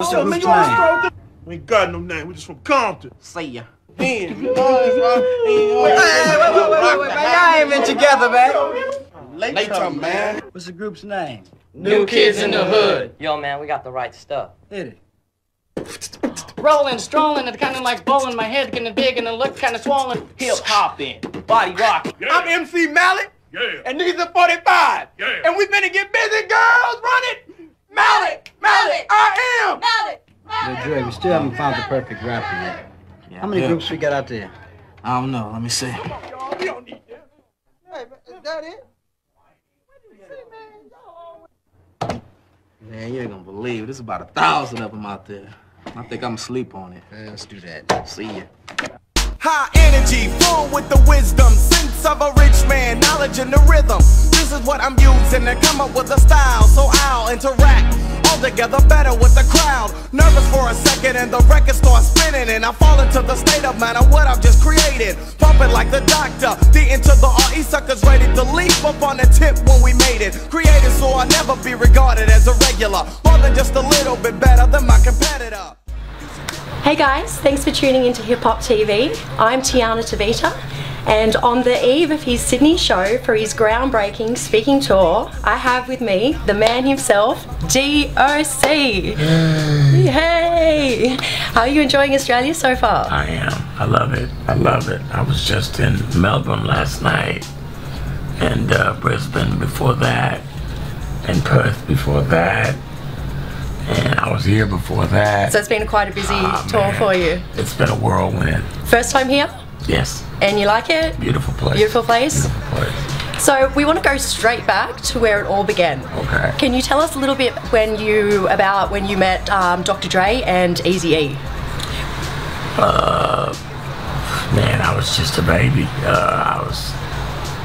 What's your group's name? We ain't got no name. We just from Compton. See ya. Wait, wait, y'all ain't been together, man. Later, man. What's the group's name? New Kids in the Hood. Yo, man, we got the right stuff. Hit it. Rolling, strolling, it kinda like bowling. My head getting big and it look kinda swollen. Hip hopping, body rocking. Yeah. I'm MC Mallet. Yeah. And these are 45. Yeah. And we finna get busy, girls. Run it. Mallet. I am. Yo, Dre, we still haven't found the perfect rapper yet. Yeah, How many groups we got out there? I don't know. Let me see. We don't need that. Hey, is that it? Man, you ain't gonna believe it. There's about 1,000 of them out there. I think I'm asleep on it. Yeah, let's do that. See ya. High energy, full with the wisdom, sense of a rich man, knowledge and the rhythm. This is what I'm using to come up with a style, so I'll interact all together better with the crowd. Nervous for a second and the record starts spinning and I fall into the state of mind of what I've just created. Pumping like the doctor, D into the RE suckers ready to leap up on the tip when we made it. Created so I'll never be regarded as a regular, more than just a little bit better than my competitor. Hey guys, thanks for tuning into Hip Hop TV. I'm Tiana Tavita, and on the eve of his Sydney show for his groundbreaking speaking tour, I have with me the man himself, D.O.C. Hey! How are you enjoying Australia so far? I am. I love it. I love it. I was just in Melbourne last night, and Brisbane before that, and Perth before that. And I was here before that. So it's been quite a busy tour for you. It's been a whirlwind. First time here? Yes. And you like it? Beautiful place. Beautiful place? Beautiful place. So we want to go straight back to where it all began. Okay. Can you tell us a little bit when you met Dr. Dre and Eazy-E? Man, I was just a baby. I was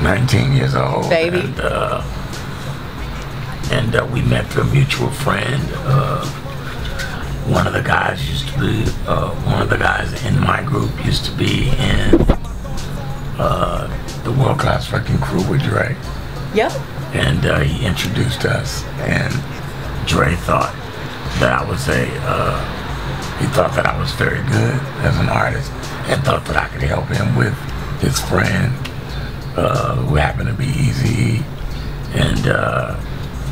19 years old. Baby. And we met through a mutual friend. One of the guys in my group used to be in the World Class Wrecking Crew with Dre. Yep. And he introduced us, and Dre thought that he thought that I was very good as an artist, and thought that I could help him with his friend, who happened to be Eazy, and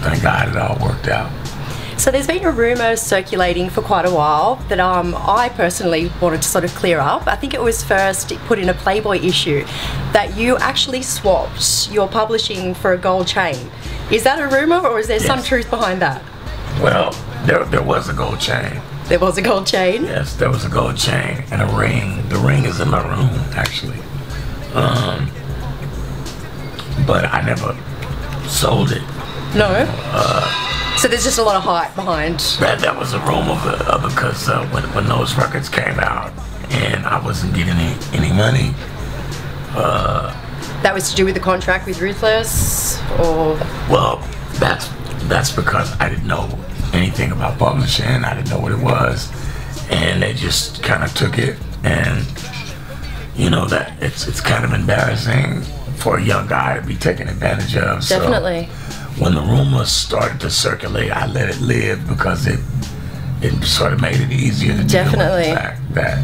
thank God it all worked out. So there's been a rumour circulating for quite a while that I personally wanted to sort of clear up. I think it was first put in a Playboy issue that you actually swapped your publishing for a gold chain. Is that a rumour, or is there some truth behind that? Well, there was a gold chain. There was a gold chain? Yes, there was a gold chain and a ring. The ring is in my room, actually. But I never sold it. No? So there's just a lot of hype behind. That was a rumor because when those records came out and I wasn't getting any money. That was to do with the contract with Ruthless, or? Well, that's because I didn't know anything about publishing. I didn't know what it was, and they just kind of took it, and you know that it's kind of embarrassing for a young guy to be taken advantage of. Definitely. So, when the rumors started to circulate, I let it live because it sort of made it easier to deal with the fact that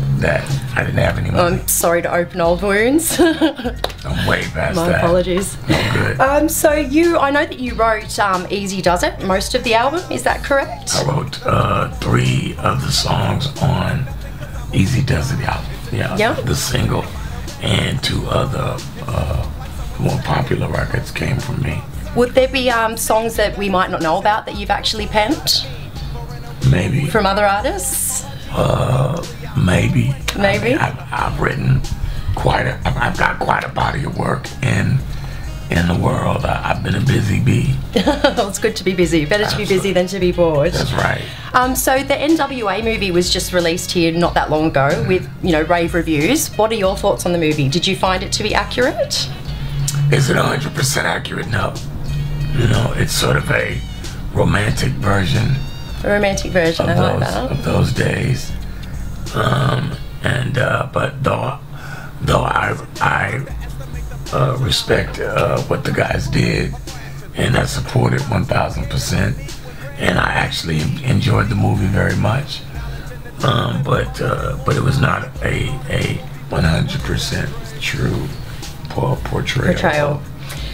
I didn't have any money. I'm sorry to open old wounds. I'm way past that. My apologies. No good. So I know that you wrote Eazy Does It, most of the album, is that correct? I wrote 3 of the songs on Eazy Does It album. Yeah. The single, and 2 other more popular records came from me. Would there be songs that we might not know about that you've actually penned? Maybe. From other artists? Maybe. Maybe? I've written I've got quite a body of work in the world. I've been a busy bee. Well, it's good to be busy. Better to be busy than to be bored. That's right. So the NWA movie was just released here not that long ago with, rave reviews. What are your thoughts on the movie? Did you find it to be accurate? Is it 100% accurate? No. It's sort of a romantic version. A romantic version, I like that. Of those days. But though I respect what the guys did, and I support it 1,000%, and I actually enjoyed the movie very much. But it was not a 100% true portrayal.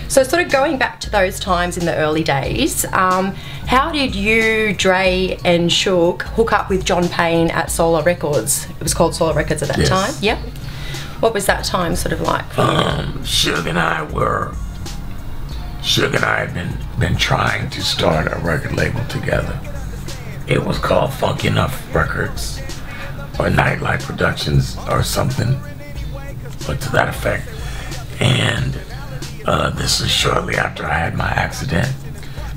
So sort of going back to those times in the early days, how did you, Dre and Suge hook up with John Payne at Solar Records? It was called Solar Records at that time? Yep. What was that time sort of like for you? Suge and I had been trying to start a record label together. It was called Funky Enough Records or Nightlight Productions or something, but to that effect. And this was shortly after I had my accident,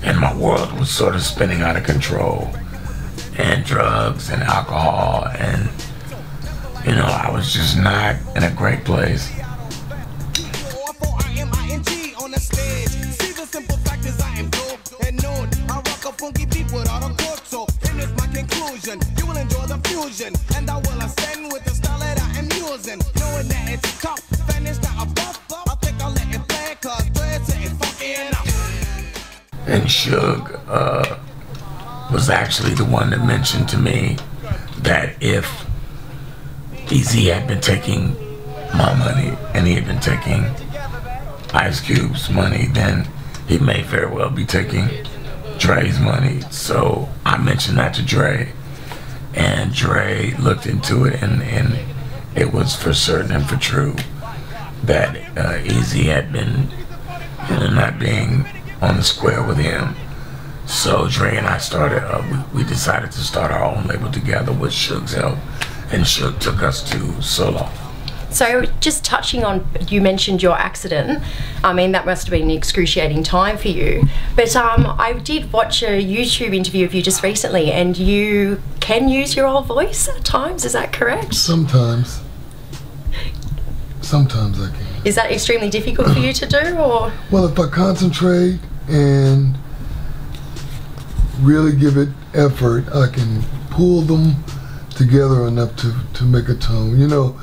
and my world was sort of spinning out of control, and drugs and alcohol, and you know, I was just not in a great place. And I will ascend with the style that I am using, knowing that it's tough, finished out a buff. I think I'll let it play, cause it's funky enough. And Suge was actually the one that mentioned to me that if Easy had been taking my money and he had been taking Ice Cube's money, then he may very well be taking Dre's money. So I mentioned that to Dre, and Dre looked into it, and it was for certain and for true that Easy had been, you know, not being on the square with him. So Dre and I started, we decided to start our own label together with Suge's help, and Suge took us to Solo. So just touching on, you mentioned your accident. I mean, that must have been an excruciating time for you. But I did watch a YouTube interview of you just recently, and you can use your old voice at times, is that correct? Sometimes. Sometimes I can. Is that extremely difficult for you to do, or? Well, if I concentrate and really give it effort, I can pull them together enough to make a tone. You know,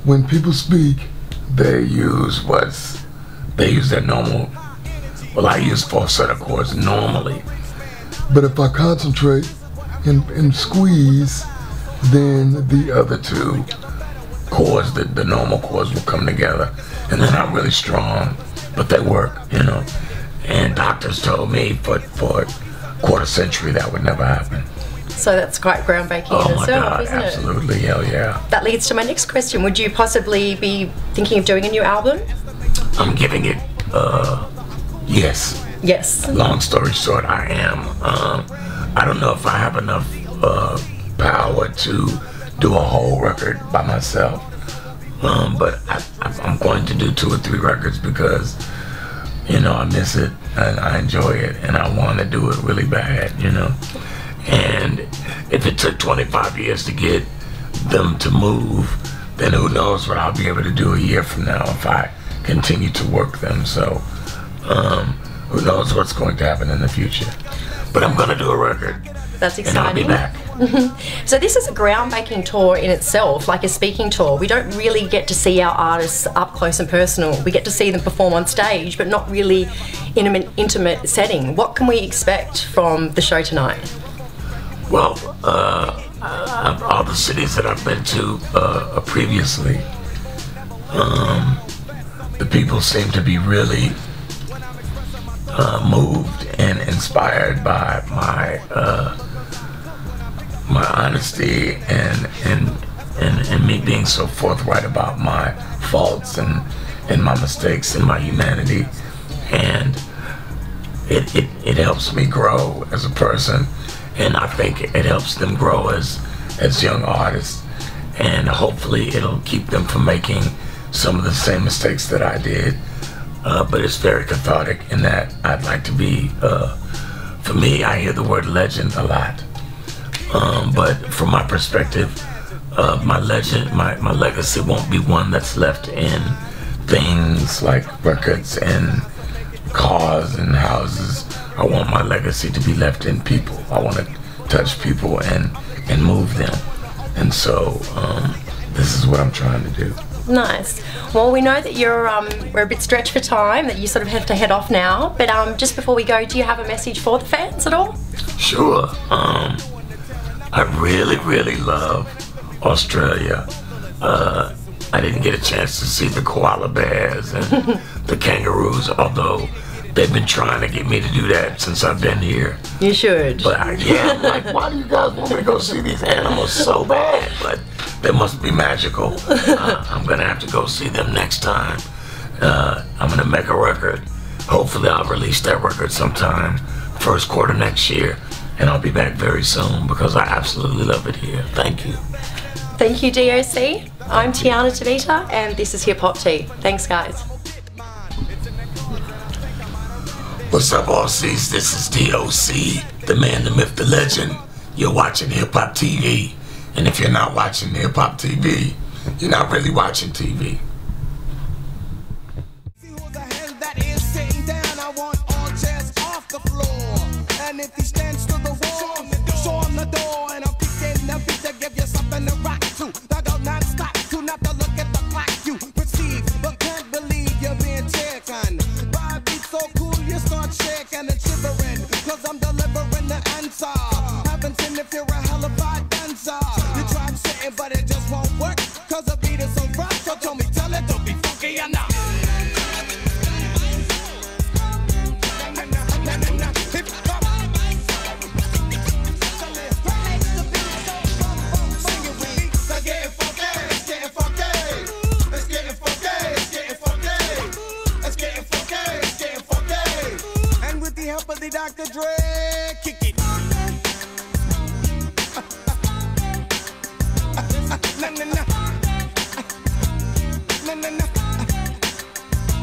when people speak, they use their normal, well, I use falsetto chords normally. But if I concentrate and squeeze, then the other two chords, the normal chords will come together. And they're not really strong, but they work, you know. And doctors told me for a quarter century that would never happen. So that's quite groundbreaking in itself, isn't it? Absolutely, hell yeah. That leads to my next question. Would you possibly be thinking of doing a new album? I'm giving it, yes. Yes. Long story short, I am. I don't know if I have enough power to do a whole record by myself, but I'm going to do 2 or 3 records because, you know, I miss it and I enjoy it and I want to do it really bad, you know. And if it took 25 years to get them to move, then who knows what I'll be able to do a year from now if I continue to work them. So who knows what's going to happen in the future. But I'm going to do a record. That's exciting. And I'll be back. So this is a groundbreaking tour in itself, like a speaking tour. We don't really get to see our artists up close and personal. We get to see them perform on stage, but not really in an intimate setting. What can we expect from the show tonight? Well, all the cities that I've been to previously, the people seem to be really moved and inspired by my honesty and me being so forthright about my faults and my mistakes and my humanity, and it helps me grow as a person. And I think it helps them grow as young artists, and hopefully it'll keep them from making some of the same mistakes that I did. But it's very cathartic in that I'd like to be, for me, I hear the word legend a lot. But from my perspective, my legacy won't be one that's left in things like records and cars and houses. I want my legacy to be left in people. I want to touch people and move them. And so this is what I'm trying to do. Nice. Well, we know that we're a bit stretched for time, that you sort of have to head off now. But just before we go, do you have a message for the fans at all? Sure. I really love Australia. I didn't get a chance to see the koala bears and the kangaroos, although they've been trying to get me to do that since I've been here. You should. But I'm like, why do you guys want me to go see these animals so bad? But they must be magical. I'm gonna have to go see them next time. I'm gonna make a record. Hopefully I'll release that record sometime first quarter next year, and I'll be back very soon because I absolutely love it here. Thank you. Thank you, D.O.C. I'm Tiana Tavita, and this is Hip Hop Tea. Thanks, guys. What's up, Aussies? This is D.O.C., the man, the myth, the legend. You're watching Hip Hop TV, and if you're not watching Hip Hop TV, you're not really watching TV. And if he stands to the wall, show him the door, and I'm kicking the beat to give you something to rock to. That go non-stop, do not to look at the clock. You perceive, but can't believe you're being taken by a beat so cool you start shaking and shivering, cause I'm delivering the answer. Haven't seen if you're a hell of a dancer. You try sitting, but it just won't work, cause the beat is so rough. So tell me, tell it, don't be funky enough. Help of the Dr. Dre, kick it. Na na na. Na na na.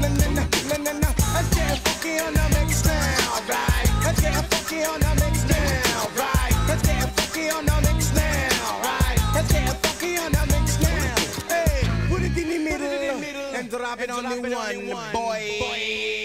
Na na na. Na na na. Let's get funky on the mix now, right? Let's get funky on the mix now, right? Let's get funky on the mix now, right? Let's get funky on the mix now. Hey, put it in the middle and drop it on the one, boy.